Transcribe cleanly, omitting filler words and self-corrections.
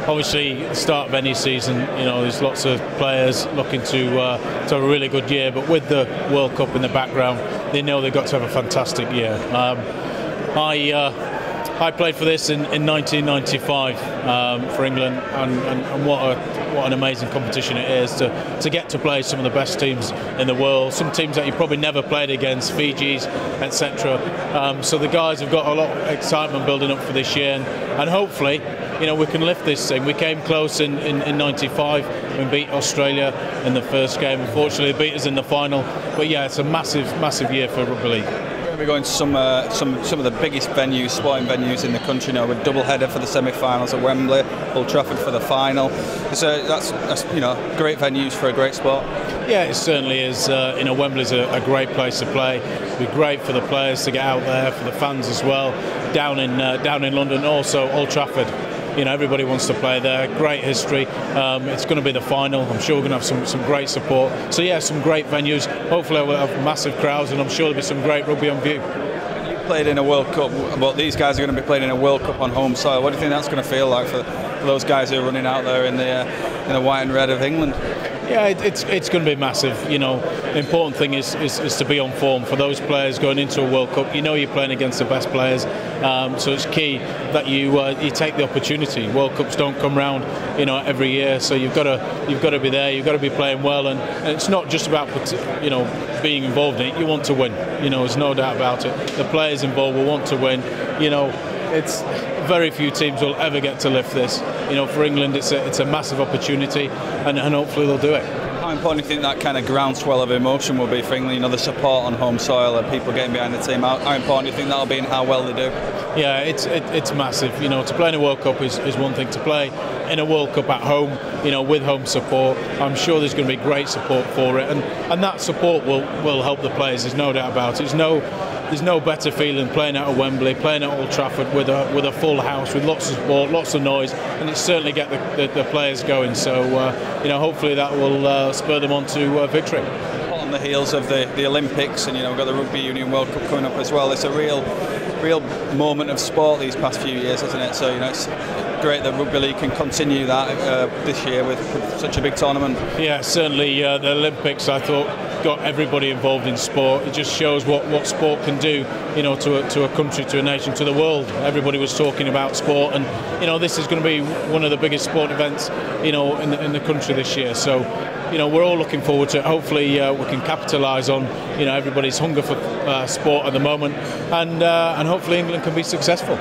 obviously, the start of any season, there's lots of players looking to have a really good year, but with the World Cup in the background, they know they've got to have a fantastic year. I played for this in 1995 for England, and what an amazing competition it is to get to play some of the best teams in the world, some teams that you probably never played against, Fiji's, etc. So the guys have got a lot of excitement building up for this year, and hopefully, we can lift this thing. We came close in 95 and beat Australia in the first game. Unfortunately, they beat us in the final. But yeah, it's a massive year for Rugby League. We're going to some of the biggest venues, sporting venues in the country now, with double header for the semi-finals at Wembley, Old Trafford for the final. That's great venues for a great sport. Yeah, it certainly is. Wembley's a great place to play. It'd be great for the players to get out there, for the fans as well. Down in London, also Old Trafford. Everybody wants to play there. Great history. It's going to be the final. I'm sure we're going to have some great support. So yeah, some great venues. Hopefully we'll have massive crowds, and I'm sure there'll be some great rugby on view. You played in a World Cup, but these guys are going to be playing in a World Cup on home soil. What do you think that's going to feel like for those guys who are running out there in the white and red of England? Yeah, it's going to be massive. The important thing is to be on form for those players going into a World Cup. You're playing against the best players, so it's key that you take the opportunity. World Cups don't come round, every year, so you've got to be there. You've got to be playing well, and it's not just about being involved in it. You want to win. There's no doubt about it. The players involved will want to win. It's very few teams will ever get to lift this. For England, it's a massive opportunity, and hopefully they'll do it. How important do you think that kind of groundswell of emotion will be for England? The support on home soil and people getting behind the team. How important do you think that'll be, and how well they do? Yeah, it's massive. To play in a World Cup is one thing. To play in a World Cup at home, with home support, I'm sure there's going to be great support for it, and that support will help the players. There's no doubt about it. There's no better feeling playing out at Wembley, playing at Old Trafford with a full house, with lots of support, lots of noise, and it certainly get the players going. So hopefully that will spur them on to victory. On the heels of the Olympics, and we've got the Rugby Union World Cup coming up as well. It's a real moment of sport these past few years, isn't it? So it's great that Rugby League can continue that this year with such a big tournament. Yeah, certainly the Olympics, I thought, got everybody involved in sport. It just shows what sport can do, to a country, to a nation, to the world. Everybody was talking about sport, and this is going to be one of the biggest sport events, in the country this year. So, we're all looking forward to it. Hopefully, we can capitalise on everybody's hunger for sport at the moment, and hopefully England can be successful.